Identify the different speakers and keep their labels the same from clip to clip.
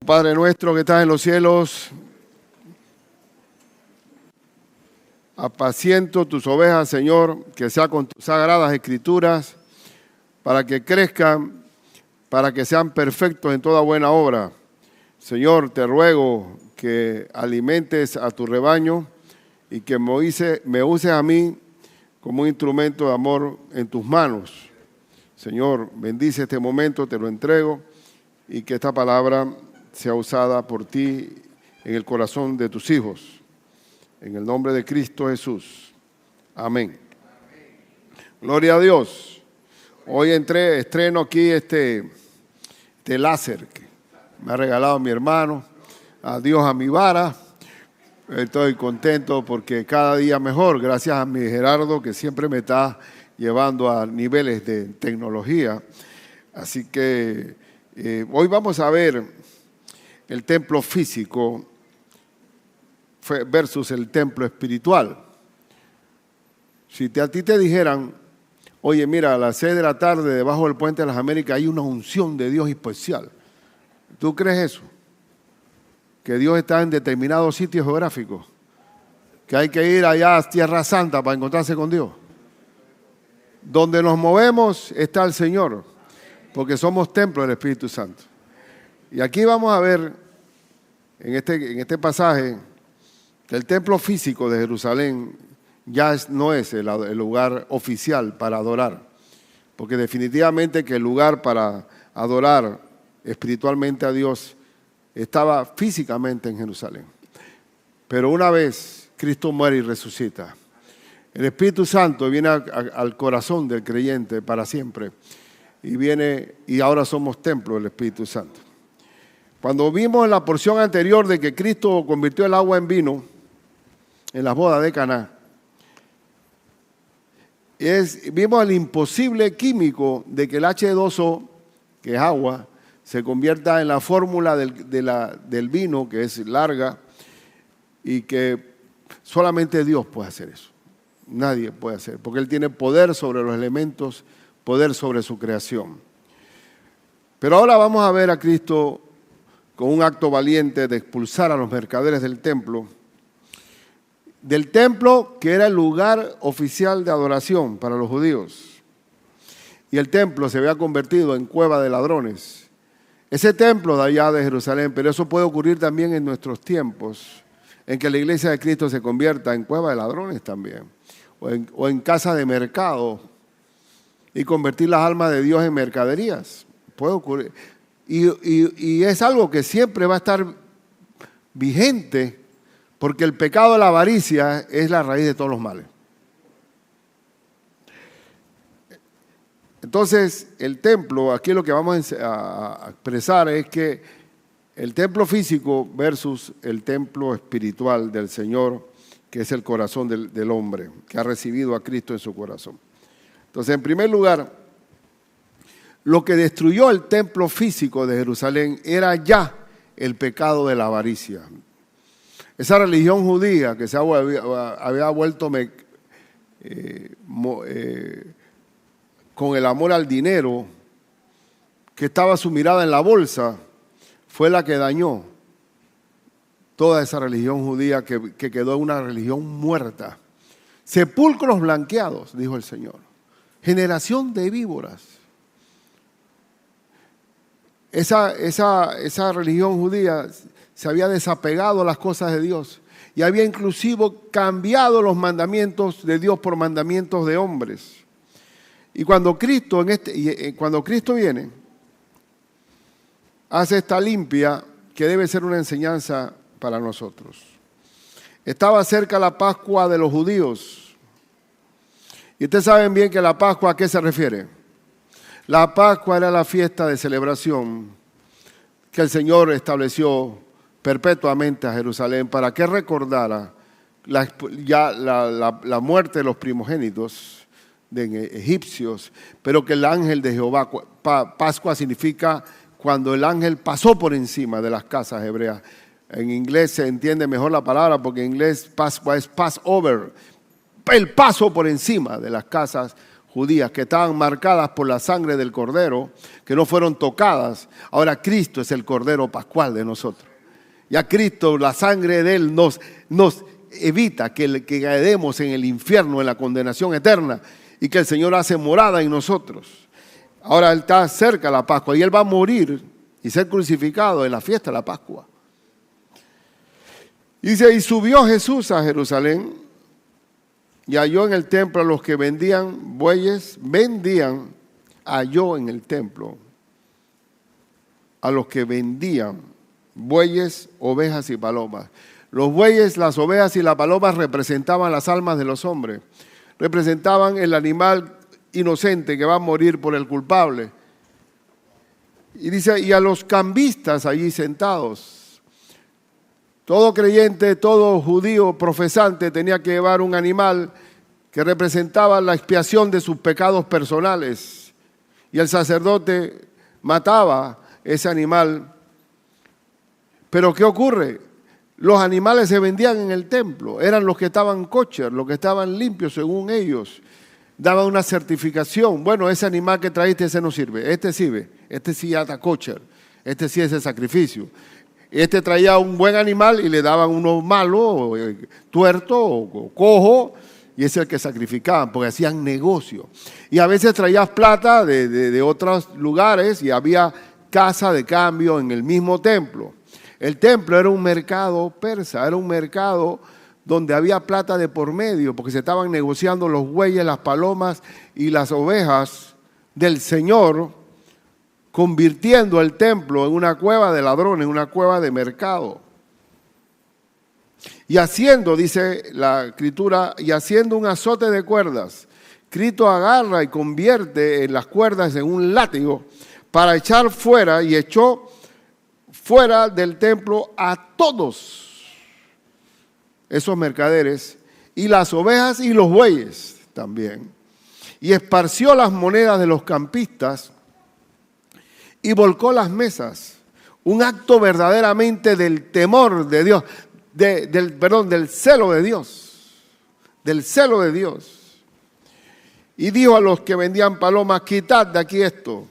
Speaker 1: Padre nuestro que estás en los cielos, apaciento tus ovejas, Señor, que sea con tus sagradas escrituras, para que crezcan, para que sean perfectos en toda buena obra. Señor, te ruego que alimentes a tu rebaño y que me uses a mí como un instrumento de amor en tus manos. Señor, bendice este momento, te lo entrego, y que esta palabra sea usada por ti en el corazón de tus hijos. En el nombre de Cristo Jesús. Amén. Gloria a Dios. Hoy estreno aquí este láser que me ha regalado mi hermano. Adiós a mi vara. Estoy contento porque cada día mejor, gracias a mi Gerardo que siempre me está llevando a niveles de tecnología. Así que hoy vamos a ver el templo físico versus el templo espiritual. Si a ti te dijeran, oye, mira, a las 6 de la tarde debajo del Puente de las Américas hay una unción de Dios especial, ¿tú crees eso? Que Dios está en determinados sitios geográficos, que hay que ir allá a Tierra Santa para encontrarse con Dios. Donde nos movemos está el Señor, porque somos templo del Espíritu Santo. Y aquí vamos a ver, en este pasaje, que el templo físico de Jerusalén ya no es el lugar oficial para adorar, porque definitivamente que el lugar para adorar espiritualmente a Dios estaba físicamente en Jerusalén. Pero una vez Cristo muere y resucita, el Espíritu Santo viene al corazón del creyente para siempre y ahora somos templo del Espíritu Santo. Cuando vimos en la porción anterior de que Cristo convirtió el agua en vino en las bodas de Caná, vimos el imposible químico de que el H2O, que es agua, se convierta en la fórmula del vino, que es larga, y que solamente Dios puede hacer eso. Nadie puede hacer, porque Él tiene poder sobre los elementos, poder sobre su creación. Pero ahora vamos a ver a Cristo con un acto valiente de expulsar a los mercaderes del templo que era el lugar oficial de adoración para los judíos. Y el templo se había convertido en cueva de ladrones. Ese templo de allá de Jerusalén, pero eso puede ocurrir también en nuestros tiempos, en que la iglesia de Cristo se convierta en cueva de ladrones también, o en casa de mercado, y convertir las almas de Dios en mercaderías. Puede ocurrir. Y es algo que siempre va a estar vigente, porque el pecado de la avaricia es la raíz de todos los males. Entonces, el templo, aquí lo que vamos a expresar es que el templo físico versus el templo espiritual del Señor, que es el corazón del hombre, que ha recibido a Cristo en su corazón. Entonces, en primer lugar, lo que destruyó el templo físico de Jerusalén era ya el pecado de la avaricia. Esa religión judía que se había vuelto con el amor al dinero, que estaba su mirada en la bolsa, fue la que dañó toda esa religión judía que quedó una religión muerta. Sepulcros blanqueados, dijo el Señor. Generación de víboras. Esa religión judía se había desapegado a las cosas de Dios y había inclusive cambiado los mandamientos de Dios por mandamientos de hombres. Y cuando Cristo viene, hace esta limpia que debe ser una enseñanza para nosotros. Estaba cerca la Pascua de los judíos. Y ustedes saben bien que la Pascua, ¿a qué se refiere? La Pascua era la fiesta de celebración que el Señor estableció perpetuamente a Jerusalén para que recordara la muerte de los primogénitos de egipcios, pero que el ángel de Jehová, Pascua significa cuando el ángel pasó por encima de las casas hebreas. En inglés se entiende mejor la palabra porque en inglés Pascua es Passover, el paso por encima de las casas judías que estaban marcadas por la sangre del Cordero, que no fueron tocadas. Ahora Cristo es el Cordero Pascual de nosotros. Y a Cristo, la sangre de Él nos evita que quedemos en el infierno, en la condenación eterna, y que el Señor hace morada en nosotros. Ahora Él está cerca de la Pascua y Él va a morir y ser crucificado en la fiesta de la Pascua. Dice, y subió Jesús a Jerusalén y halló en el templo a los que vendían bueyes, halló en el templo a los que vendían bueyes, ovejas y palomas. Los bueyes, las ovejas y las palomas representaban las almas de los hombres, representaban el animal inocente que va a morir por el culpable. Y dice, y a los cambistas allí sentados. Todo creyente, todo judío profesante tenía que llevar un animal que representaba la expiación de sus pecados personales. Y el sacerdote mataba ese animal. Pero ¿qué ocurre? Los animales se vendían en el templo. Eran los que estaban kosher, los que estaban limpios según ellos. Daban una certificación. Bueno, ese animal que traíste, ese no sirve. Este sirve. Este sí está kosher. Este sí es el sacrificio. Este traía un buen animal y le daban uno malo, tuerto o cojo, y ese es el que sacrificaban, porque hacían negocio. Y a veces traías plata de otros lugares y había casa de cambio en el mismo templo. El templo era un mercado persa, era un mercado donde había plata de por medio, porque se estaban negociando los bueyes, las palomas y las ovejas del Señor, convirtiendo el templo en una cueva de ladrones, en una cueva de mercado. Y haciendo, dice la Escritura, y haciendo un azote de cuerdas, Cristo agarra y convierte en las cuerdas en un látigo para echar fuera, y echó fuera del templo a todos esos mercaderes, y las ovejas y los bueyes también. Y esparció las monedas de los campistas, y volcó las mesas. Un acto verdaderamente del temor de Dios, del celo de Dios. Del celo de Dios. Y dijo a los que vendían palomas, quitad de aquí esto,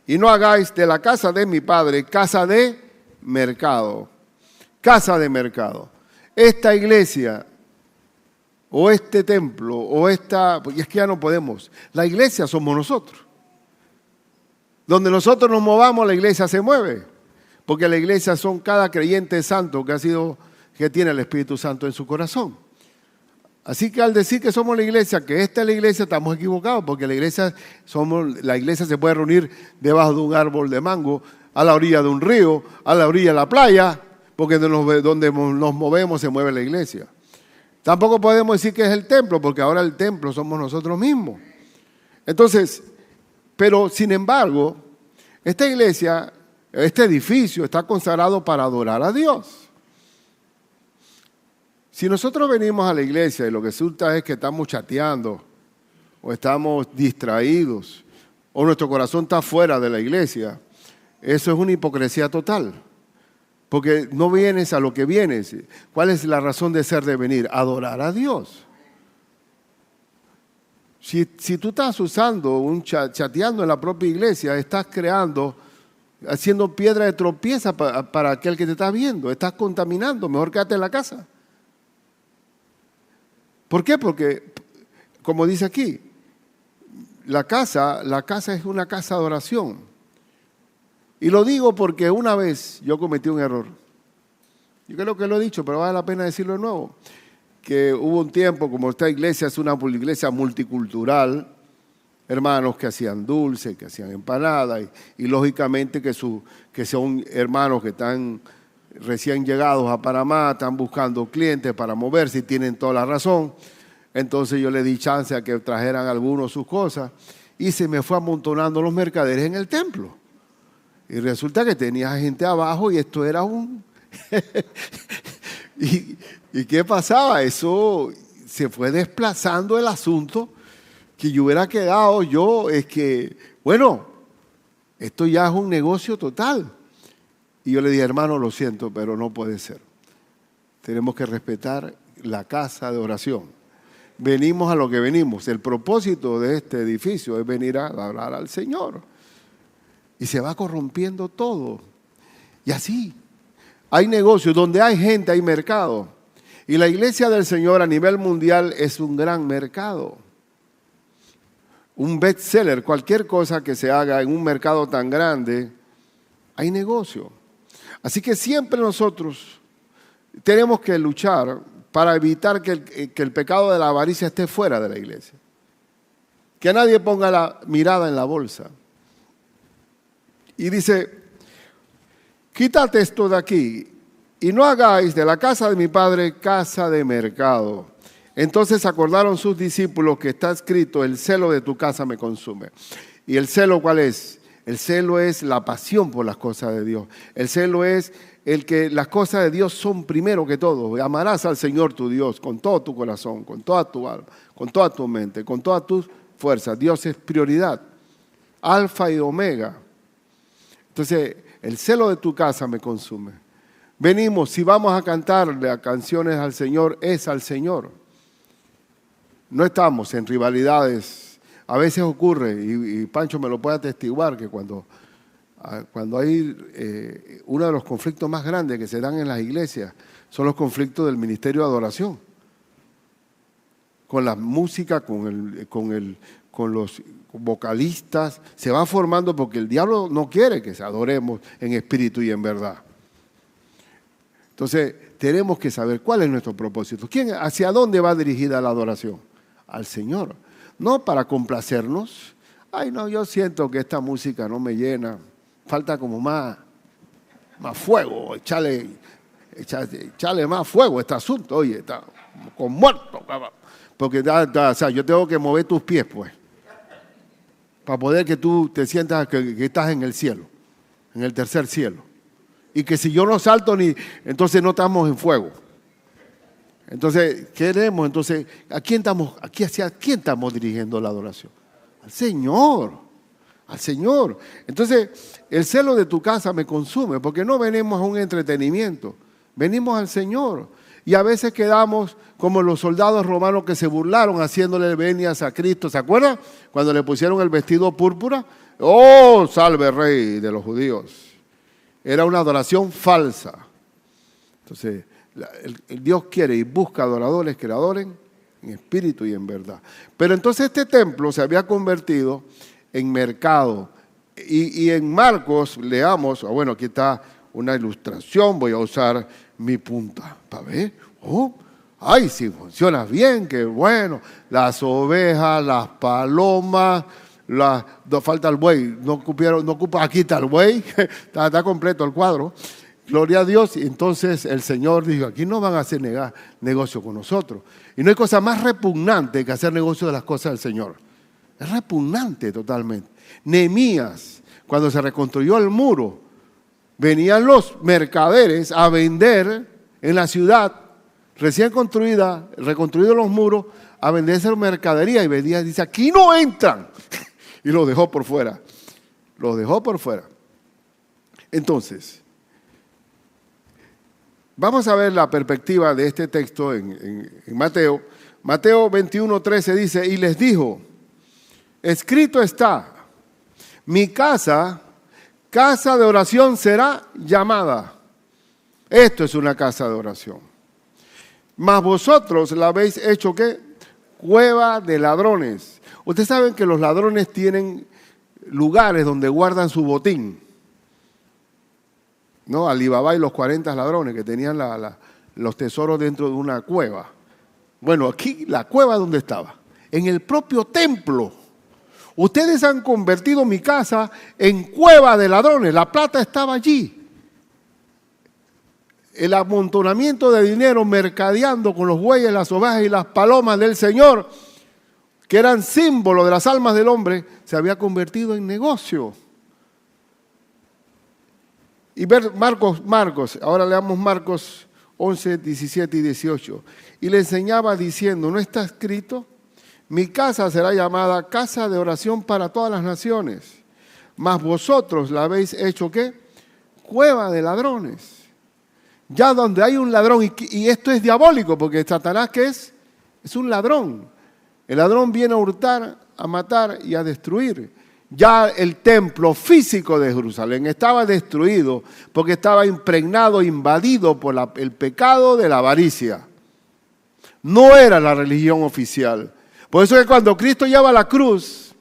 Speaker 1: y no hagáis de la casa de mi padre casa de mercado. Casa de mercado. Esta iglesia, o este templo, o esta, y es que ya no podemos. La iglesia somos nosotros. Donde nosotros nos movamos, la iglesia se mueve. Porque la iglesia son cada creyente santo que tiene el Espíritu Santo en su corazón. Así que al decir que somos la iglesia, que esta es la iglesia, estamos equivocados. Porque la iglesia se puede reunir debajo de un árbol de mango, a la orilla de un río, a la orilla de la playa. Porque donde nos movemos se mueve la iglesia. Tampoco podemos decir que es el templo, porque ahora el templo somos nosotros mismos. Entonces, pero sin embargo, esta iglesia, este edificio está consagrado para adorar a Dios. Si nosotros venimos a la iglesia y lo que resulta es que estamos chateando, o estamos distraídos, o nuestro corazón está fuera de la iglesia, eso es una hipocresía total. Porque no vienes a lo que vienes. ¿Cuál es la razón de ser de venir? Adorar a Dios. Si tú estás chateando en la propia iglesia, estás haciendo piedra de tropieza para aquel que te está viendo. Estás contaminando, mejor quédate en la casa. ¿Por qué? Porque, como dice aquí, la casa es una casa de oración. Y lo digo porque una vez yo cometí un error. Yo creo que lo he dicho, pero vale la pena decirlo de nuevo. Que hubo un tiempo, como esta iglesia es una iglesia multicultural, hermanos que hacían dulce, que hacían empanadas, y lógicamente que son hermanos que están recién llegados a Panamá, están buscando clientes para moverse y tienen toda la razón. Entonces yo le di chance a que trajeran algunos sus cosas y se me fue amontonando los mercaderes en el templo. Y resulta que tenía gente abajo y esto era un... ¿Y qué pasaba? Eso se fue desplazando el asunto, que yo hubiera quedado bueno, esto ya es un negocio total. Y yo le dije, hermano, lo siento, pero no puede ser. Tenemos que respetar la casa de oración. venimos a lo que venimos. El propósito de este edificio es venir a adorar al Señor. Y se va corrompiendo todo. Y así, hay negocios, donde hay gente, hay mercado. Y la iglesia del Señor a nivel mundial es un gran mercado. Un bestseller, cualquier cosa que se haga en un mercado tan grande, hay negocio. Así que siempre nosotros tenemos que luchar para evitar que el pecado de la avaricia esté fuera de la iglesia. Que nadie ponga la mirada en la bolsa. Y dice, quítate esto de aquí y no hagáis de la casa de mi padre casa de mercado. Entonces acordaron sus discípulos que está escrito, el celo de tu casa me consume. ¿Y el celo cuál es? El celo es la pasión por las cosas de Dios. El celo es el que las cosas de Dios son primero que todo. Amarás al Señor tu Dios con todo tu corazón, con toda tu alma, con toda tu mente, con todas tus fuerzas. Dios es prioridad, alfa y omega. Entonces, el celo de tu casa me consume. Venimos, si vamos a cantarle canciones al Señor, es al Señor. No estamos en rivalidades. A veces ocurre, y Pancho me lo puede atestiguar, que cuando hay uno de los conflictos más grandes que se dan en las iglesias, son los conflictos del ministerio de adoración. Con la música, con los vocalistas, se va formando porque el diablo no quiere que se adoremos en espíritu y en verdad. Entonces, tenemos que saber cuál es nuestro propósito. ¿Hacia dónde va dirigida la adoración? Al Señor. No para complacernos. Ay, no, yo siento que esta música no me llena. Falta como más fuego. Echarle más fuego a este asunto. Oye, está con muerto. Porque o sea, yo tengo que mover tus pies, pues. Para poder que tú te sientas que estás en el cielo. En el tercer cielo. Y que si yo no salto, entonces no estamos en fuego. Entonces, queremos, entonces, ¿hacia quién estamos dirigiendo la adoración? Al Señor, al Señor. Entonces, el celo de tu casa me consume, porque no venimos a un entretenimiento, venimos al Señor. Y a veces quedamos como los soldados romanos que se burlaron haciéndole venias a Cristo. ¿Se acuerdan? Cuando le pusieron el vestido púrpura. ¡Oh, salve Rey de los judíos! Era una adoración falsa. Entonces, el Dios quiere y busca adoradores que le adoren en espíritu y en verdad. Pero entonces este templo se había convertido en mercado. Y en Marcos, leamos, bueno, aquí está una ilustración, voy a usar mi punta para ver. Oh, ay, si funciona bien, qué bueno. Las ovejas, las palomas, falta el buey, no ocupa, aquí está el buey, está completo el cuadro. Gloria a Dios. Y entonces el Señor dijo, aquí no van a hacer negocio con nosotros. Y no hay cosa más repugnante que hacer negocio de las cosas del Señor. Es repugnante totalmente. Nehemías, cuando se reconstruyó el muro, venían los mercaderes a vender en la ciudad recién construida, reconstruidos los muros, a venderse mercadería y vendía, dice, aquí no entran. Y los dejó por fuera. Los dejó por fuera. Entonces, vamos a ver la perspectiva de este texto en Mateo. Mateo 21:13 dice, y les dijo, escrito está, mi casa de oración será llamada. Esto es una casa de oración. Mas vosotros la habéis hecho, ¿qué? Cueva de ladrones. Ustedes saben que los ladrones tienen lugares donde guardan su botín. ¿No? Alibaba y los 40 ladrones que tenían los tesoros dentro de una cueva. Bueno, aquí la cueva, ¿dónde estaba? En el propio templo. Ustedes han convertido mi casa en cueva de ladrones. La plata estaba allí. El amontonamiento de dinero mercadeando con los bueyes, las ovejas y las palomas del Señor, que eran símbolo de las almas del hombre, se había convertido en negocio. Y ver Marcos, ahora leamos Marcos 11, 17 y 18. Y le enseñaba diciendo, ¿no está escrito? Mi casa será llamada casa de oración para todas las naciones. Mas vosotros la habéis hecho, ¿qué? Cueva de ladrones. Ya donde hay un ladrón, y esto es diabólico, porque Satanás, ¿qué es? Es un ladrón. El ladrón viene a hurtar, a matar y a destruir. Ya el templo físico de Jerusalén estaba destruido porque estaba impregnado, invadido por el pecado de la avaricia. No era la religión oficial. Por eso es que cuando Cristo lleva la cruz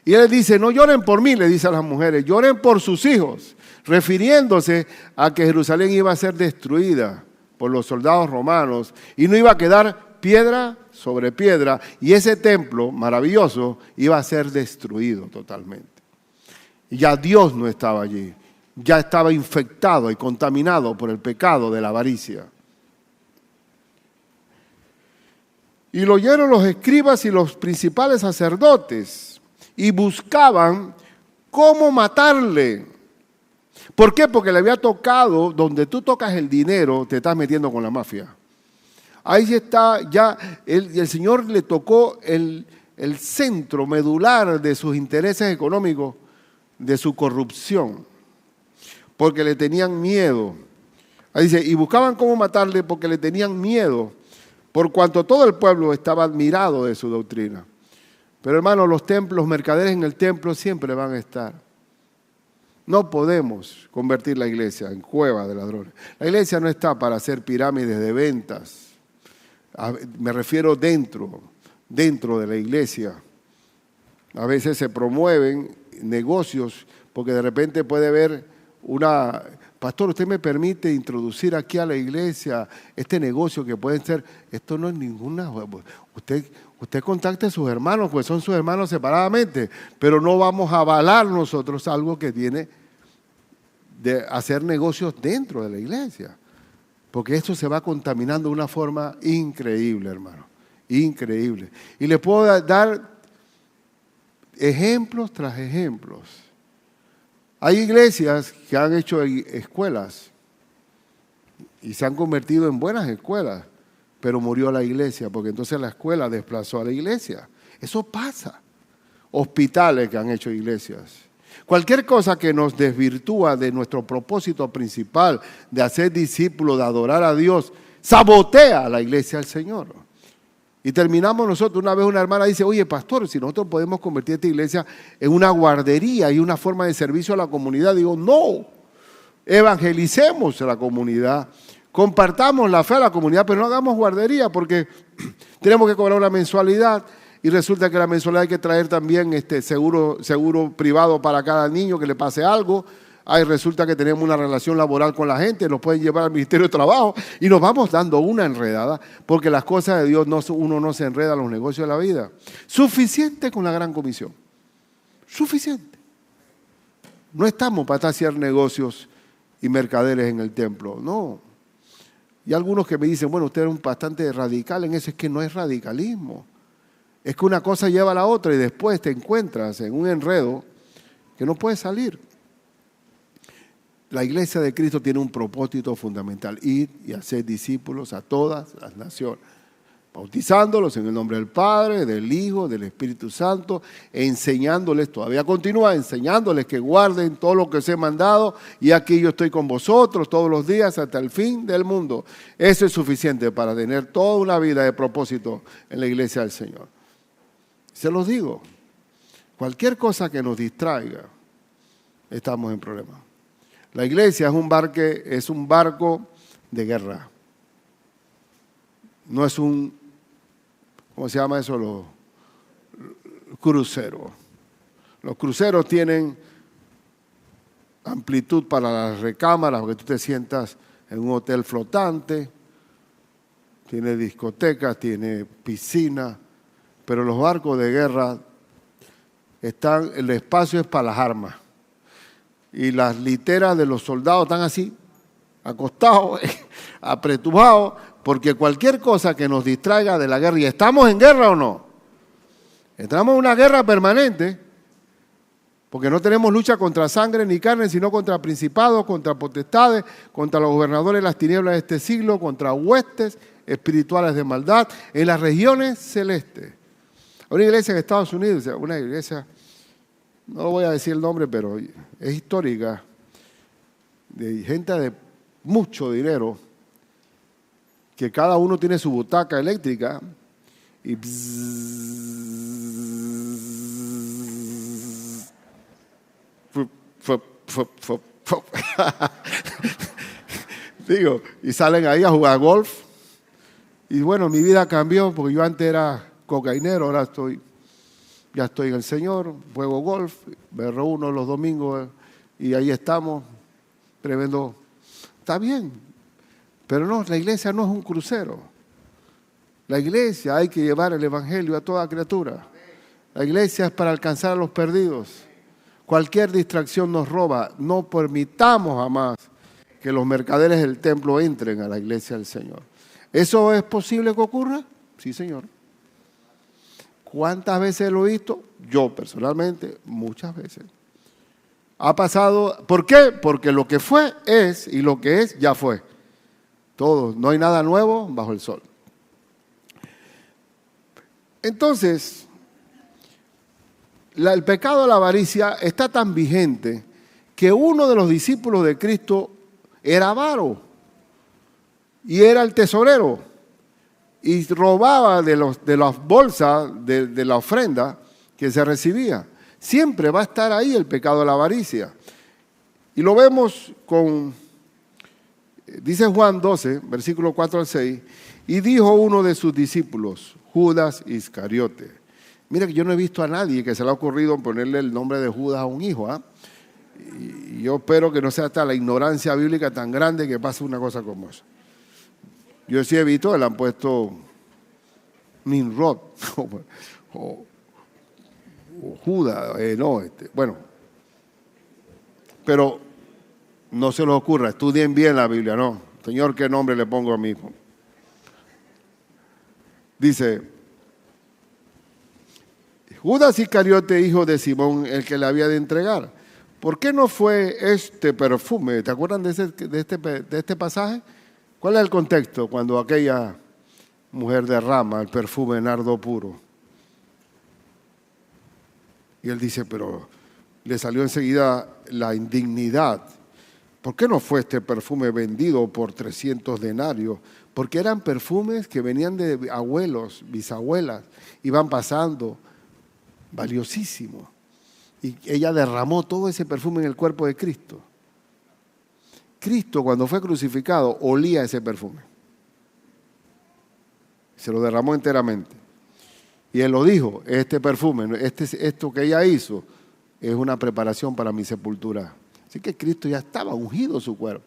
Speaker 1: y Él dice, no lloren por mí, le dice a las mujeres, lloren por sus hijos, refiriéndose a que Jerusalén iba a ser destruida por los soldados romanos y no iba a quedar piedra sobre piedra, y ese templo maravilloso iba a ser destruido totalmente. Y ya Dios no estaba allí, ya estaba infectado y contaminado por el pecado de la avaricia. Y lo oyeron los escribas y los principales sacerdotes y buscaban cómo matarle. ¿Por qué? Porque le había tocado, donde tú tocas el dinero, te estás metiendo con la mafia. Ahí está ya, el Señor le tocó el centro medular de sus intereses económicos, de su corrupción, porque le tenían miedo. Ahí dice, y buscaban cómo matarle porque le tenían miedo, por cuanto todo el pueblo estaba admirado de su doctrina. Pero hermanos, los mercaderes en el templo siempre van a estar. No podemos convertir la iglesia en cueva de ladrones. La iglesia no está para hacer pirámides de ventas. Me refiero dentro de la iglesia. A veces se promueven negocios porque de repente puede haber pastor, ¿usted me permite introducir aquí a la iglesia este negocio que pueden ser? Esto no es ninguna. Usted contacte a sus hermanos, pues son sus hermanos separadamente, pero no vamos a avalar nosotros algo que tiene de hacer negocios dentro de la iglesia. Porque esto se va contaminando de una forma increíble, hermano. Increíble. Y le puedo dar ejemplos tras ejemplos. Hay iglesias que han hecho escuelas y se han convertido en buenas escuelas, pero murió la iglesia, porque entonces la escuela desplazó a la iglesia. Eso pasa. Hospitales que han hecho iglesias. Cualquier cosa que nos desvirtúa de nuestro propósito principal de hacer discípulos, de adorar a Dios, sabotea a la iglesia del Señor. Y terminamos nosotros, una vez una hermana dice, oye pastor, si nosotros podemos convertir esta iglesia en una guardería y una forma de servicio a la comunidad, digo, no, evangelicemos a la comunidad, compartamos la fe a la comunidad, pero no hagamos guardería porque tenemos que cobrar una mensualidad. Y resulta que la mensualidad hay que traer también seguro privado para cada niño que le pase algo. Ahí resulta que tenemos una relación laboral con la gente, nos pueden llevar al Ministerio de Trabajo y nos vamos dando una enredada porque las cosas de Dios uno no se enreda en los negocios de la vida. Suficiente con la gran comisión. Suficiente. No estamos para hacer negocios y mercaderes en el templo, no. Y algunos que me dicen, bueno, usted es bastante radical en eso, es que no es radicalismo. Es que una cosa lleva a la otra y después te encuentras en un enredo que no puedes salir. La iglesia de Cristo tiene un propósito fundamental, ir y hacer discípulos a todas las naciones, bautizándolos en el nombre del Padre, del Hijo, del Espíritu Santo, enseñándoles, todavía continúa enseñándoles que guarden todo lo que os he mandado y aquí yo estoy con vosotros todos los días hasta el fin del mundo. Eso es suficiente para tener toda una vida de propósito en la iglesia del Señor. Se los digo, cualquier cosa que nos distraiga, estamos en problemas. La iglesia es un barco de guerra. No es ¿cómo se llama eso? Los cruceros. Los cruceros tienen amplitud para las recámaras, porque tú te sientas en un hotel flotante, tiene discotecas, tiene piscina. Pero los barcos de guerra el espacio es para las armas. Y las literas de los soldados están así, acostados, apretujados, porque cualquier cosa que nos distraiga de la guerra, ¿y estamos en guerra o no? Estamos en una guerra permanente, porque no tenemos lucha contra sangre ni carne, sino contra principados, contra potestades, contra los gobernadores de las tinieblas de este siglo, contra huestes espirituales de maldad en las regiones celestes. Una iglesia en Estados Unidos, una iglesia, no voy a decir el nombre, pero es histórica, de gente de mucho dinero, que cada uno tiene su butaca eléctrica y digo, y salen ahí a jugar golf. Y bueno, mi vida cambió porque yo antes era cocainero, ahora ya estoy en el Señor, juego golf, me reúno los domingos y ahí estamos, tremendo. Está bien, pero no, la iglesia no es un crucero. La iglesia hay que llevar el evangelio a toda criatura. La iglesia es para alcanzar a los perdidos. Cualquier distracción nos roba. No permitamos jamás que los mercaderes del templo entren a la iglesia del Señor. ¿Eso es posible que ocurra? Sí, Señor. ¿Cuántas veces lo he visto? Yo personalmente, muchas veces. Ha pasado. ¿Por qué? Porque lo que fue es y lo que es ya fue. Todo. No hay nada nuevo bajo el sol. Entonces, el pecado de la avaricia está tan vigente que uno de los discípulos de Cristo era avaro y era el tesorero y robaba de las bolsas de la ofrenda que se recibía. Siempre va a estar ahí el pecado de la avaricia. Y lo vemos dice Juan 12, versículo 4 al 6, y dijo uno de sus discípulos, Judas Iscariote. Mira que yo no he visto a nadie que se le ha ocurrido ponerle el nombre de Judas a un hijo. Y yo espero que no sea hasta la ignorancia bíblica tan grande que pase una cosa como esa. Yo sí he visto que le han puesto Nimrod o Judas, bueno. Pero no se les ocurra, estudien bien la Biblia, no. Señor, ¿qué nombre le pongo a mi hijo? Dice, Judas Iscariote, hijo de Simón, el que le había de entregar. ¿Por qué no fue este perfume? ¿Te acuerdan de este pasaje? ¿Cuál es el contexto cuando aquella mujer derrama el perfume de nardo puro? Y él dice, pero le salió enseguida la indignidad. ¿Por qué no fue este perfume vendido por 300 denarios? Porque eran perfumes que venían de abuelos, bisabuelas, iban pasando, valiosísimos. Y ella derramó todo ese perfume en el cuerpo de Cristo. Cristo, cuando fue crucificado, olía ese perfume. Se lo derramó enteramente. Y él lo dijo, este perfume, esto que ella hizo, es una preparación para mi sepultura. Así que Cristo ya estaba ungido su cuerpo.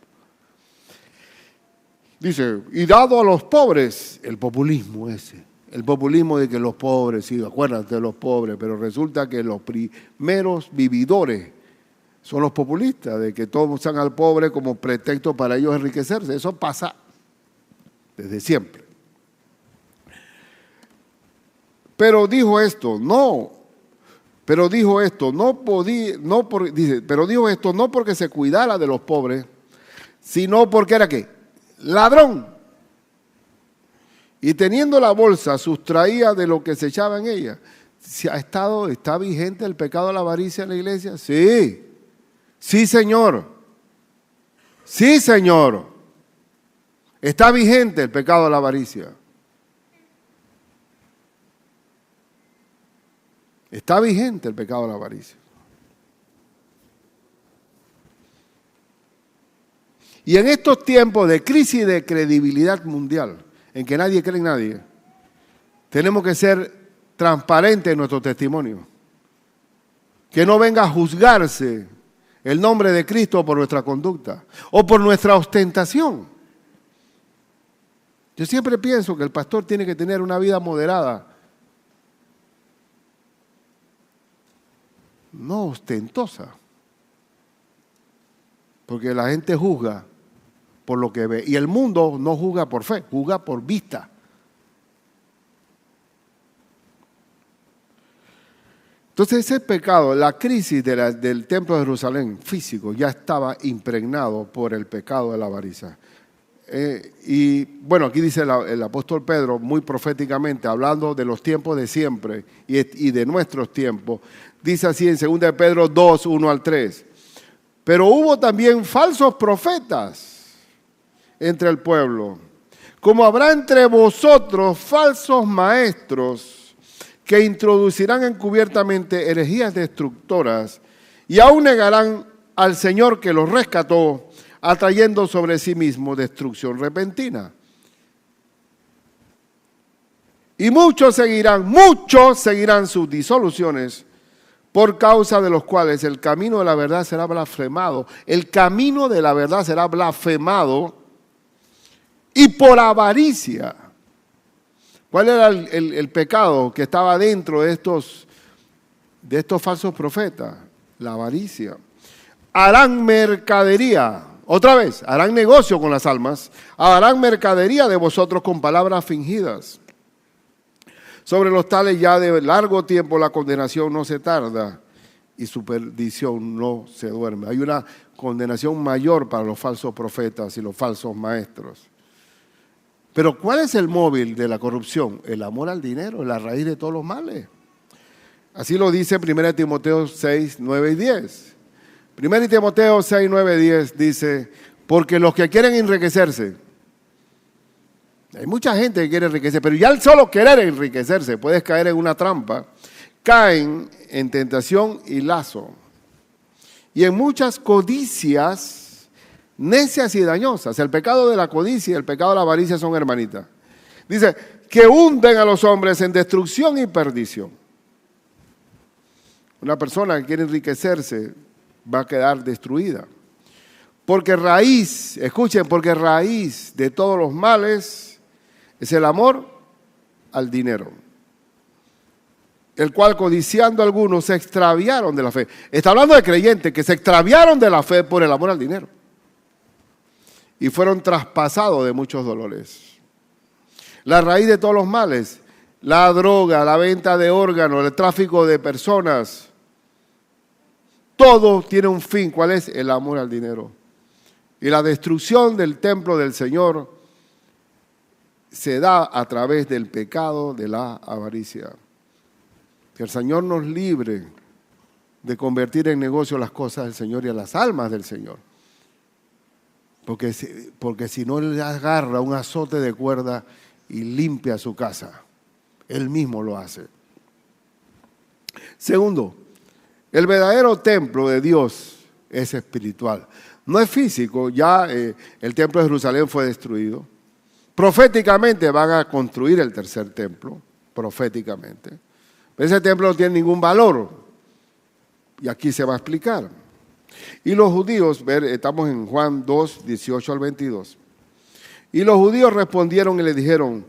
Speaker 1: Dice, y dado a los pobres, el populismo ese. El populismo de que los pobres, sí, acuérdate de los pobres, pero resulta que los primeros vividores son los populistas, de que todos usan al pobre como pretexto para ellos enriquecerse. Eso pasa desde siempre. Pero dijo esto no porque se cuidara de los pobres, sino porque era ¿qué? Ladrón. Y teniendo la bolsa, sustraía de lo que se echaba en ella. ¿Está vigente el pecado de la avaricia en la iglesia? Sí. Sí, Señor. Sí, Señor. Está vigente el pecado de la avaricia. Está vigente el pecado de la avaricia. Y en estos tiempos de crisis de credibilidad mundial, en que nadie cree en nadie, tenemos que ser transparentes en nuestro testimonio. Que no venga a juzgarse el nombre de Cristo por nuestra conducta o por nuestra ostentación. Yo siempre pienso que el pastor tiene que tener una vida moderada, no ostentosa, porque la gente juzga por lo que ve y el mundo no juzga por fe, juzga por vista. Entonces ese pecado, la crisis del templo de Jerusalén físico ya estaba impregnado por el pecado de la avaricia. Y bueno, aquí dice el apóstol Pedro muy proféticamente, hablando de los tiempos de siempre y de nuestros tiempos. Dice así en 2 de Pedro 2, 1 al 3. Pero hubo también falsos profetas entre el pueblo, como habrá entre vosotros falsos maestros que introducirán encubiertamente herejías destructoras y aún negarán al Señor que los rescató, atrayendo sobre sí mismo destrucción repentina. Y muchos seguirán sus disoluciones, por causa de los cuales el camino de la verdad será blasfemado. El camino de la verdad será blasfemado y por avaricia. ¿Cuál era el pecado que estaba dentro de estos falsos profetas? La avaricia. Harán mercadería, otra vez, harán negocio con las almas, harán mercadería de vosotros con palabras fingidas. Sobre los tales ya de largo tiempo la condenación no se tarda y su perdición no se duerme. Hay una condenación mayor para los falsos profetas y los falsos maestros. Pero ¿cuál es el móvil de la corrupción? El amor al dinero, la raíz de todos los males. Así lo dice 1 Timoteo 6, 9 y 10. 1 Timoteo 6, 9 y 10 dice, porque los que quieren enriquecerse, hay mucha gente que quiere enriquecer, pero ya el solo querer enriquecerse, puedes caer en una trampa, caen en tentación y lazo, y en muchas codicias necias y dañosas. El pecado de la codicia y el pecado de la avaricia son hermanitas. Dice, que hunden a los hombres en destrucción y perdición. Una persona que quiere enriquecerse va a quedar destruida. Porque raíz, escuchen, porque raíz de todos los males es el amor al dinero, el cual codiciando algunos se extraviaron de la fe. Está hablando de creyentes que se extraviaron de la fe por el amor al dinero y fueron traspasados de muchos dolores. La raíz de todos los males, la droga, la venta de órganos, el tráfico de personas, todo tiene un fin. ¿Cuál es? El amor al dinero. Y la destrucción del templo del Señor se da a través del pecado de la avaricia. Que el Señor nos libre de convertir en negocio las cosas del Señor y a las almas del Señor. Porque si no le agarra un azote de cuerda y limpia su casa, Él mismo lo hace. Segundo, el verdadero templo de Dios es espiritual. No es físico, ya el templo de Jerusalén fue destruido. Proféticamente van a construir el tercer templo, proféticamente. Pero ese templo no tiene ningún valor. Y aquí se va a explicar. Y los judíos, estamos en Juan 2, 18 al 22. Y los judíos respondieron y le dijeron,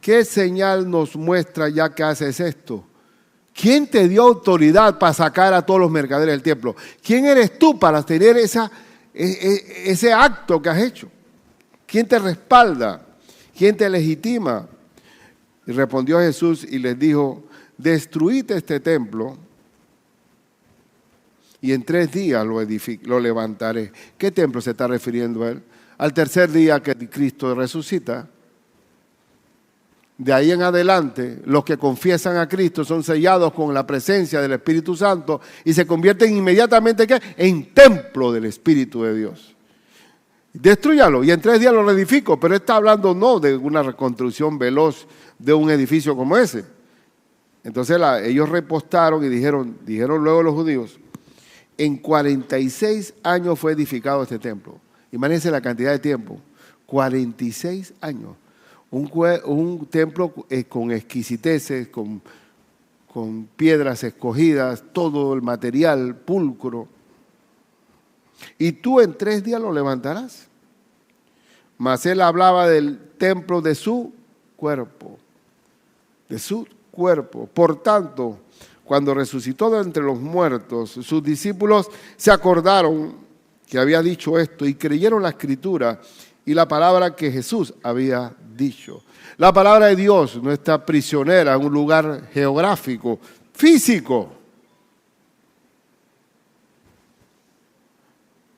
Speaker 1: ¿qué señal nos muestra ya que haces esto? ¿Quién te dio autoridad para sacar a todos los mercaderes del templo? ¿Quién eres tú para tener ese acto que has hecho? ¿Quién te respalda? ¿Quién te legitima? Y respondió Jesús y les dijo, destruid este templo y en 3 días lo levantaré. ¿Qué templo se está refiriendo a él? Al tercer día que Cristo resucita. De ahí en adelante, los que confiesan a Cristo son sellados con la presencia del Espíritu Santo y se convierten inmediatamente ¿qué? En templo del Espíritu de Dios. Destrúyalo y en 3 días lo reedifico, pero está hablando no de una reconstrucción veloz de un edificio como ese. Entonces ellos repostaron y dijeron luego los judíos, en 46 años fue edificado este templo. Imagínense la cantidad de tiempo, 46 años. Un templo con exquisiteces, con piedras escogidas, todo el material pulcro. Y tú en 3 días lo levantarás. Mas él hablaba del templo de su cuerpo. De su cuerpo. Por tanto, cuando resucitó de entre los muertos, sus discípulos se acordaron que había dicho esto y creyeron la Escritura y la palabra que Jesús había dicho. La palabra de Dios no está prisionera en un lugar geográfico, físico.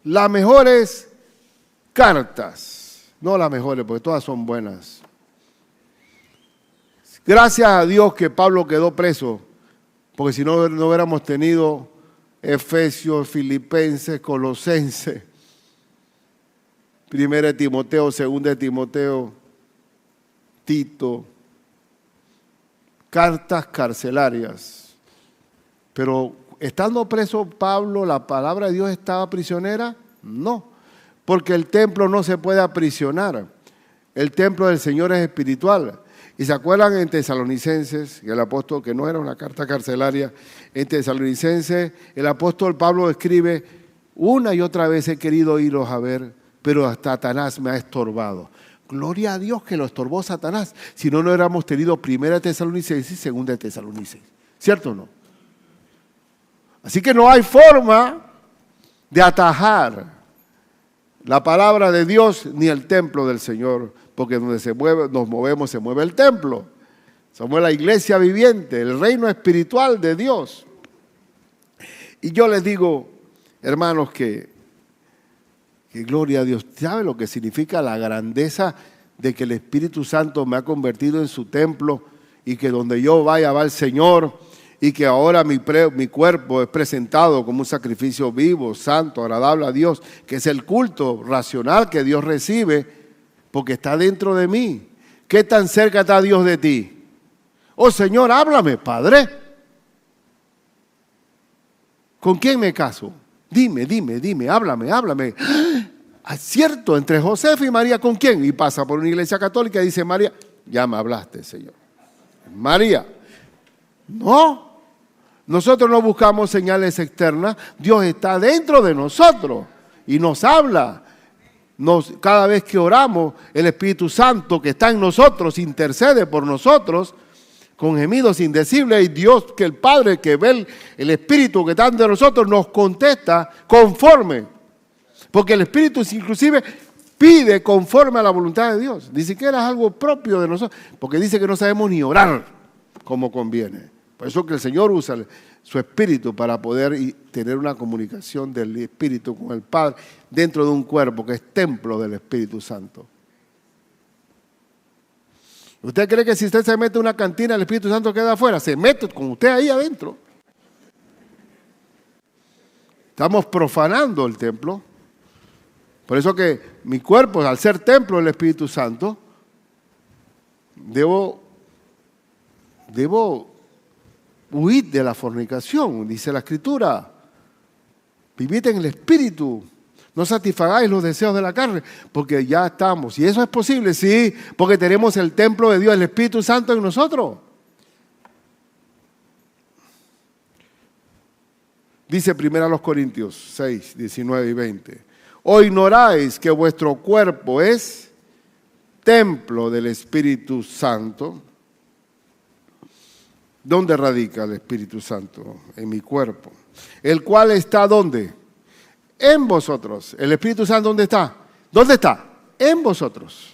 Speaker 1: Las mejores cartas, no las mejores porque todas son buenas. Gracias a Dios que Pablo quedó preso, porque si no, no hubiéramos tenido Efesios, Filipenses, Colosenses, 1 Timoteo, 2 Timoteo, Tito, cartas carcelarias. Pero estando preso Pablo, ¿la palabra de Dios estaba prisionera? No, porque el templo no se puede aprisionar. El templo del Señor es espiritual. Y se acuerdan en Tesalonicenses, que el apóstol, que no era una carta carcelaria, en Tesalonicenses el apóstol Pablo escribe: una y otra vez he querido iros a ver, pero hasta Satanás me ha estorbado. Gloria a Dios que lo estorbó Satanás. Si no, no hubiéramos tenido primera Tesalonicenses y segunda Tesalonicenses. ¿Cierto o no? Así que no hay forma de atajar la palabra de Dios ni el templo del Señor, porque donde nos movemos se mueve el templo. Somos la iglesia viviente, el reino espiritual de Dios. Y yo les digo, hermanos, que gloria a Dios. ¿Sabe lo que significa la grandeza de que el Espíritu Santo me ha convertido en su templo y que donde yo vaya va el Señor y que ahora mi cuerpo es presentado como un sacrificio vivo, santo, agradable a Dios, que es el culto racional que Dios recibe porque está dentro de mí? ¿Qué tan cerca está Dios de ti? Oh Señor, háblame, Padre. ¿Con quién me caso? Dime, háblame. Cierto, entre Josefa y María, ¿con quién? Y pasa por una iglesia católica y dice María: ya me hablaste, Señor. María. No, nosotros no buscamos señales externas. Dios está dentro de nosotros y nos habla. Cada vez que oramos, el Espíritu Santo que está en nosotros intercede por nosotros con gemidos indecibles, y Dios, que el Padre, que ve el Espíritu que está dentro de nosotros, nos contesta conforme. Porque el Espíritu inclusive pide conforme a la voluntad de Dios. Ni siquiera es algo propio de nosotros, porque dice que no sabemos ni orar como conviene. Por eso que el Señor usa su Espíritu para poder tener una comunicación del Espíritu con el Padre dentro de un cuerpo que es templo del Espíritu Santo. ¿Usted cree que si usted se mete en una cantina, el Espíritu Santo queda afuera? Se mete con usted ahí adentro. Estamos profanando el templo. Por eso que mi cuerpo, al ser templo del Espíritu Santo, debo huir de la fornicación, dice la Escritura. Vivid en el Espíritu. No satisfagáis los deseos de la carne, porque ya estamos. ¿Y eso es posible? Sí, porque tenemos el templo de Dios, el Espíritu Santo en nosotros. Dice 1 Corintios 6, 19 y 20. ¿O ignoráis que vuestro cuerpo es templo del Espíritu Santo? ¿Dónde radica el Espíritu Santo? En mi cuerpo. ¿El cual está dónde? En vosotros. ¿El Espíritu Santo dónde está? ¿Dónde está? En vosotros.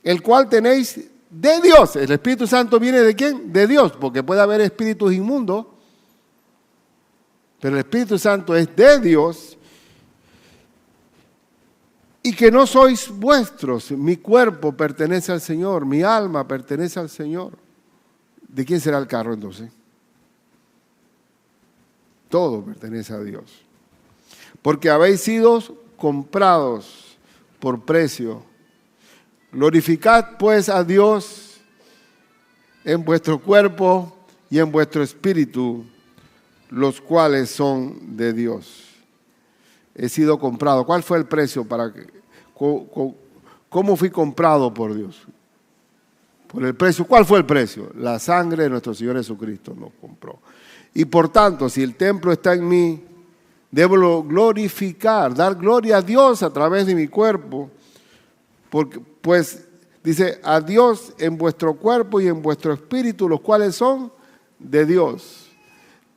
Speaker 1: El cual tenéis de Dios. ¿El Espíritu Santo viene de quién? De Dios, porque puede haber espíritus inmundos, pero el Espíritu Santo es de Dios. Y que no sois vuestros. Mi cuerpo pertenece al Señor, mi alma pertenece al Señor. ¿De quién será el carro entonces? Todo pertenece a Dios. Porque habéis sido comprados por precio. Glorificad pues a Dios en vuestro cuerpo y en vuestro espíritu, los cuales son de Dios. He sido comprado. ¿Cuál fue el precio para que? ¿Cómo fui comprado por Dios? Por el precio. ¿Cuál fue el precio? La sangre de nuestro Señor Jesucristo nos compró. Y por tanto, si el templo está en mí, debo glorificar, dar gloria a Dios a través de mi cuerpo, porque, pues, dice, a Dios en vuestro cuerpo y en vuestro espíritu, los cuales son de Dios.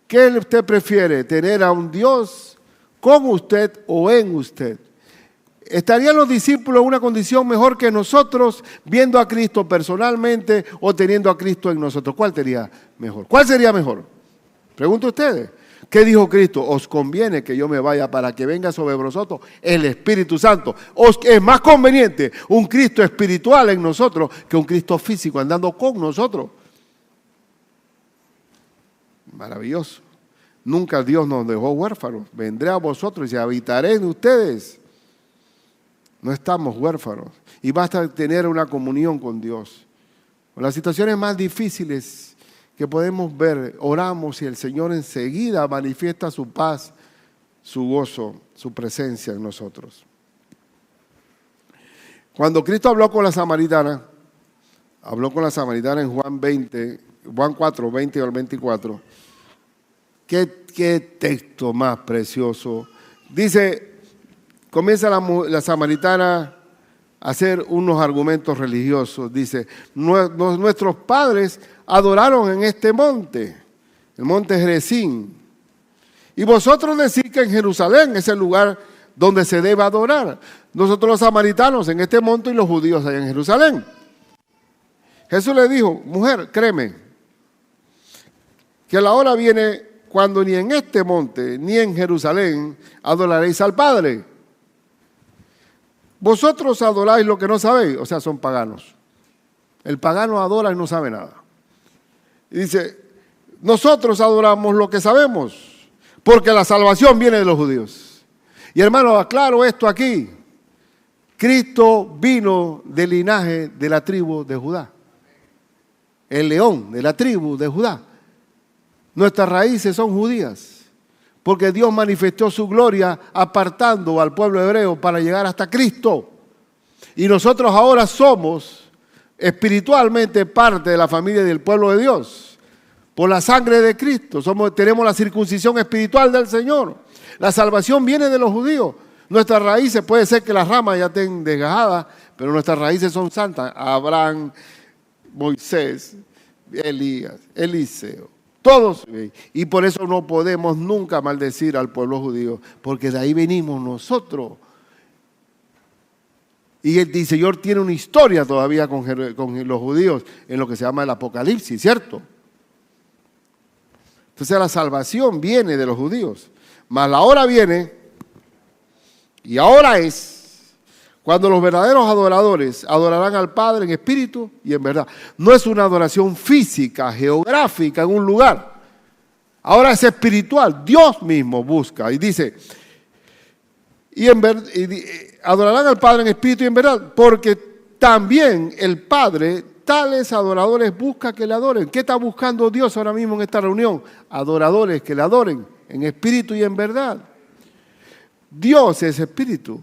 Speaker 1: ¿Qué usted prefiere? ¿Tener a un Dios con usted o en usted? ¿Estarían los discípulos en una condición mejor que nosotros, viendo a Cristo personalmente o teniendo a Cristo en nosotros? ¿Cuál sería mejor? ¿Cuál sería mejor? Pregunto a ustedes. ¿Qué dijo Cristo? Os conviene que yo me vaya para que venga sobre vosotros el Espíritu Santo. Es más conveniente un Cristo espiritual en nosotros que un Cristo físico andando con nosotros. Maravilloso. Nunca Dios nos dejó huérfanos. Vendré a vosotros y habitaré en ustedes. No estamos huérfanos. Y basta tener una comunión con Dios. En las situaciones más difíciles que podemos ver, oramos y el Señor enseguida manifiesta su paz, su gozo, su presencia en nosotros. Cuando Cristo habló con la samaritana en Juan 4, 20 al 24. Qué texto más precioso. Dice, comienza la samaritana a hacer unos argumentos religiosos. Dice, nuestros padres adoraron en este monte, el monte Gerizim. Y vosotros decís que en Jerusalén es el lugar donde se debe adorar. Nosotros los samaritanos en este monte y los judíos allá en Jerusalén. Jesús le dijo, mujer, créeme, que la hora viene cuando ni en este monte ni en Jerusalén adoraréis al Padre. Vosotros adoráis lo que no sabéis, o sea, son paganos. El pagano adora y no sabe nada. Y dice, nosotros adoramos lo que sabemos, porque la salvación viene de los judíos. Y hermano, aclaro esto aquí. Cristo vino del linaje de la tribu de Judá. El león de la tribu de Judá. Nuestras raíces son judías, porque Dios manifestó su gloria apartando al pueblo hebreo para llegar hasta Cristo. Y nosotros ahora somos espiritualmente parte de la familia del pueblo de Dios, por la sangre de Cristo. Tenemos la circuncisión espiritual del Señor. La salvación viene de los judíos. Nuestras raíces, puede ser que las ramas ya estén desgajadas, pero nuestras raíces son santas. Abraham, Moisés, Elías, Eliseo, todos. Y por eso no podemos nunca maldecir al pueblo judío, porque de ahí venimos nosotros. Y el Señor tiene una historia todavía con los judíos en lo que se llama el Apocalipsis, ¿cierto? Entonces la salvación viene de los judíos. Mas la hora viene, y ahora es, cuando los verdaderos adoradores adorarán al Padre en espíritu y en verdad. No es una adoración física, geográfica en un lugar. Ahora es espiritual. Dios mismo busca y dice, adorarán al Padre en espíritu y en verdad, porque también el Padre tales adoradores busca que le adoren. ¿Qué está buscando Dios ahora mismo en esta reunión? Adoradores que le adoren en espíritu y en verdad. Dios es espíritu.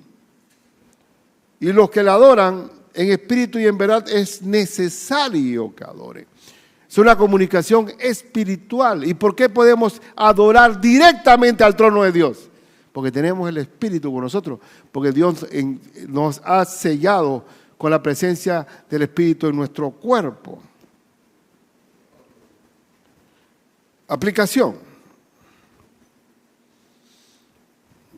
Speaker 1: Y los que le adoran en espíritu y en verdad es necesario que adoren. Es una comunicación espiritual. ¿Y por qué podemos adorar directamente al trono de Dios? Porque tenemos el Espíritu con nosotros. Porque Dios nos ha sellado con la presencia del Espíritu en nuestro cuerpo. Aplicación.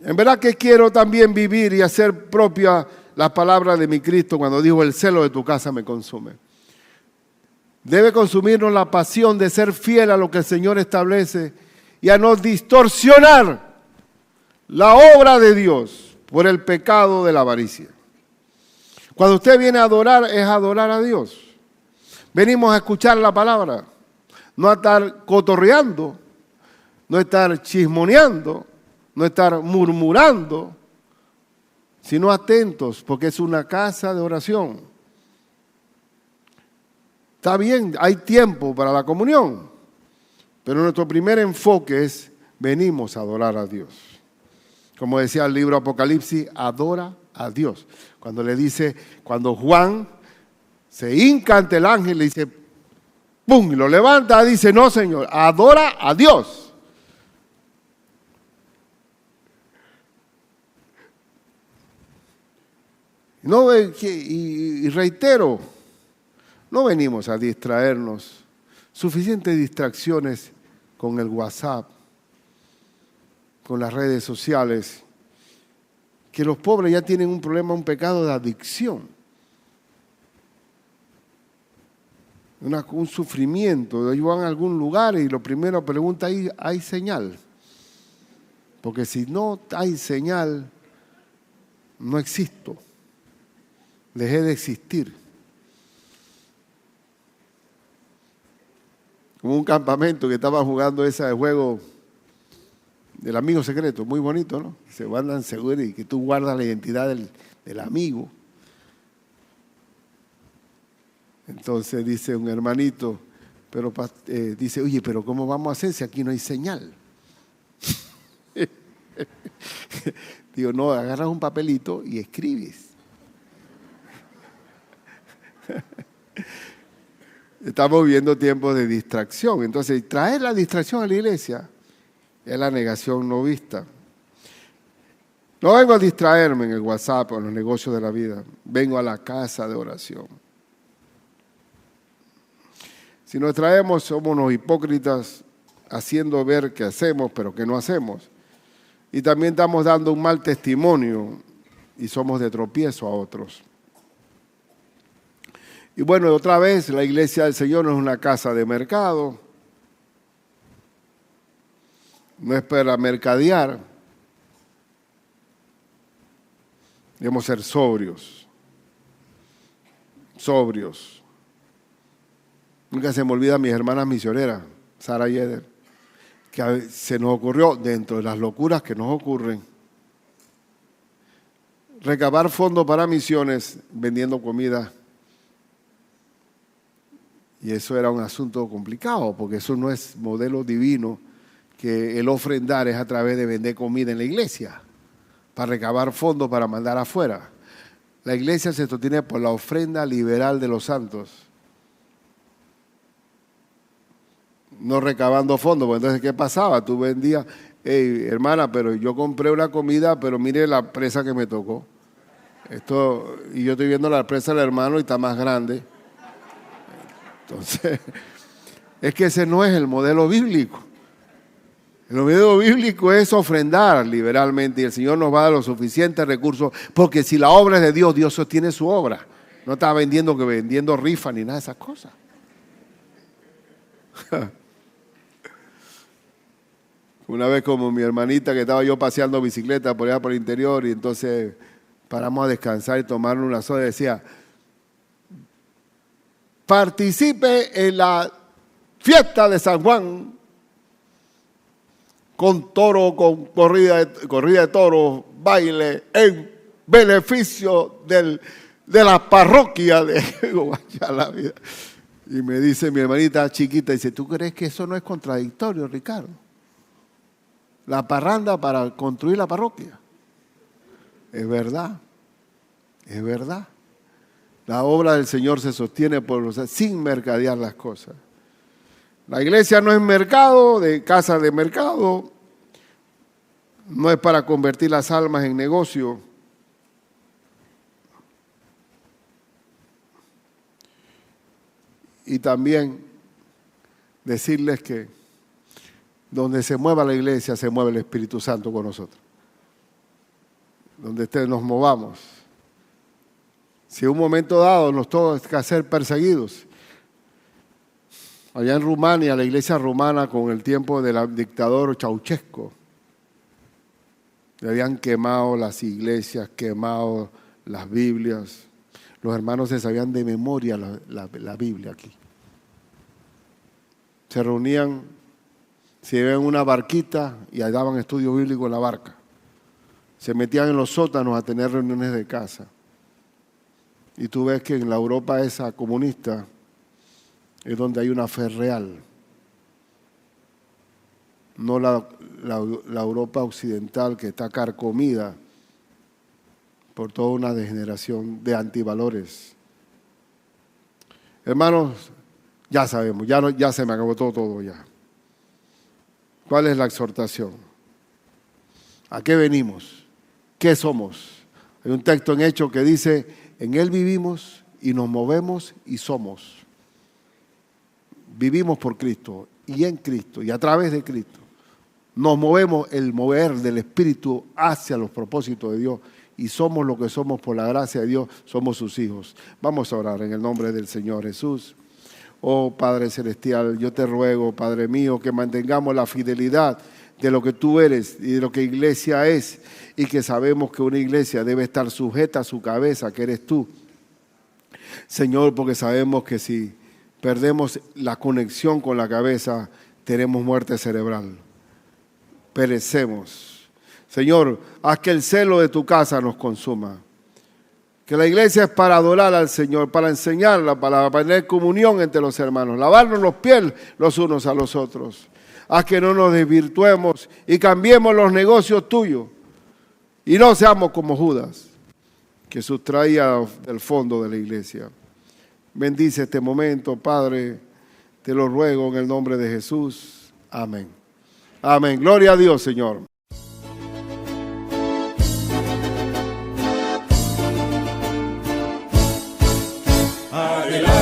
Speaker 1: En verdad que quiero también vivir y hacer propia las palabras de mi Cristo cuando dijo, el celo de tu casa me consume. Debe consumirnos la pasión de ser fiel a lo que el Señor establece y a no distorsionar la obra de Dios por el pecado de la avaricia. Cuando usted viene a adorar, es adorar a Dios. Venimos a escuchar la palabra, no a estar cotorreando, no a estar chismoneando, no a estar murmurando, sino atentos, porque es una casa de oración. Está bien, hay tiempo para la comunión, pero nuestro primer enfoque es, venimos a adorar a Dios. Como decía el libro Apocalipsis, adora a Dios. Cuando Juan se hinca ante el ángel, le dice, ¡pum!, y lo levanta, dice, no, Señor, adora a Dios. No, y reitero, no venimos a distraernos. Suficientes distracciones con el WhatsApp, con las redes sociales, que los pobres ya tienen un problema, un pecado de adicción. Un sufrimiento. Ellos van a algún lugar y lo primero pregunta, ¿hay señal? Porque si no hay señal, no existo. Dejé de existir. Como un campamento que estaba jugando ese juego del amigo secreto, muy bonito, ¿no? Se guardan seguros y que tú guardas la identidad del amigo. Entonces dice un hermanito, pero dice, oye, pero ¿cómo vamos a hacer si aquí no hay señal? Digo, no, agarras un papelito y escribes. Estamos viviendo tiempos de distracción. Entonces, traer la distracción a la iglesia es la negación no vista. No vengo a distraerme en el WhatsApp o en los negocios de la vida. Vengo a la casa de oración. Si nos traemos, somos unos hipócritas haciendo ver que hacemos, pero que no hacemos. Y también estamos dando un mal testimonio y somos de tropiezo a otros. Y bueno, otra vez, la iglesia del Señor no es una casa de mercado, no es para mercadear. Debemos ser sobrios. Sobrios. Nunca se me olvida a mis hermanas misioneras, Sara y Eder, que se nos ocurrió, dentro de las locuras que nos ocurren, recabar fondos para misiones vendiendo comida. Y eso era un asunto complicado, porque eso no es modelo divino, que el ofrendar es a través de vender comida en la iglesia, para recabar fondos para mandar afuera. La iglesia se sostiene por la ofrenda liberal de los santos. No recabando fondos, porque entonces ¿qué pasaba? Tú vendías, hey, hermana, pero yo compré una comida, pero mire la presa que me tocó. Y yo estoy viendo la presa del hermano y está más grande. Entonces, es que ese no es el modelo bíblico. El modelo bíblico es ofrendar liberalmente y el Señor nos va a dar los suficientes recursos, porque si la obra es de Dios, Dios sostiene su obra. No está vendiendo rifa ni nada de esas cosas. Una vez como mi hermanita, que estaba yo paseando bicicleta por allá por el interior, y entonces paramos a descansar y tomar una soda y decía, participe en la fiesta de San Juan con toro, con corrida de toros, baile, en beneficio de la parroquia de Guayala. Y me dice mi hermanita chiquita, dice, ¿tú crees que eso no es contradictorio, Ricardo? La parranda para construir la parroquia. Es verdad, es verdad. La obra del Señor se sostiene sin mercadear las cosas. La iglesia no es mercado, de casa de mercado, no es para convertir las almas en negocio. Y también decirles que donde se mueva la iglesia, se mueve el Espíritu Santo con nosotros. Donde nos movamos. Si en un momento dado nos toca ser perseguidos. Allá en Rumania, la iglesia rumana, con el tiempo del dictador Ceausescu, le habían quemado las iglesias, quemado las Biblias. Los hermanos se sabían de memoria la Biblia aquí. Se reunían, se iban en una barquita y ahí daban estudio bíblico en la barca. Se metían en los sótanos a tener reuniones de casa. Y tú ves que en la Europa esa comunista es donde hay una fe real. No la Europa occidental, que está carcomida por toda una degeneración de antivalores. Hermanos, ya sabemos, ya se me acabó todo ya. ¿Cuál es la exhortación? ¿A qué venimos? ¿Qué somos? Hay un texto en Hechos que dice, en Él vivimos y nos movemos y somos. Vivimos por Cristo y en Cristo y a través de Cristo. Nos movemos, el mover del Espíritu hacia los propósitos de Dios, y somos lo que somos por la gracia de Dios, somos sus hijos. Vamos a orar en el nombre del Señor Jesús. Oh Padre Celestial, yo te ruego, Padre mío, que mantengamos la fidelidad de lo que tú eres y de lo que iglesia es, y que sabemos que una iglesia debe estar sujeta a su cabeza, que eres tú. Señor, porque sabemos que si perdemos la conexión con la cabeza, tenemos muerte cerebral. Perecemos. Señor, haz que el celo de tu casa nos consuma. Que la iglesia es para adorar al Señor, para enseñarla, para tener comunión entre los hermanos, lavarnos los pies los unos a los otros. Haz que no nos desvirtuemos y cambiemos los negocios tuyos y no seamos como Judas, que sustraía del fondo de la iglesia. Bendice este momento, Padre, te lo ruego en el nombre de Jesús. Amén. Amén. Gloria a Dios, Señor.
Speaker 2: Adelante.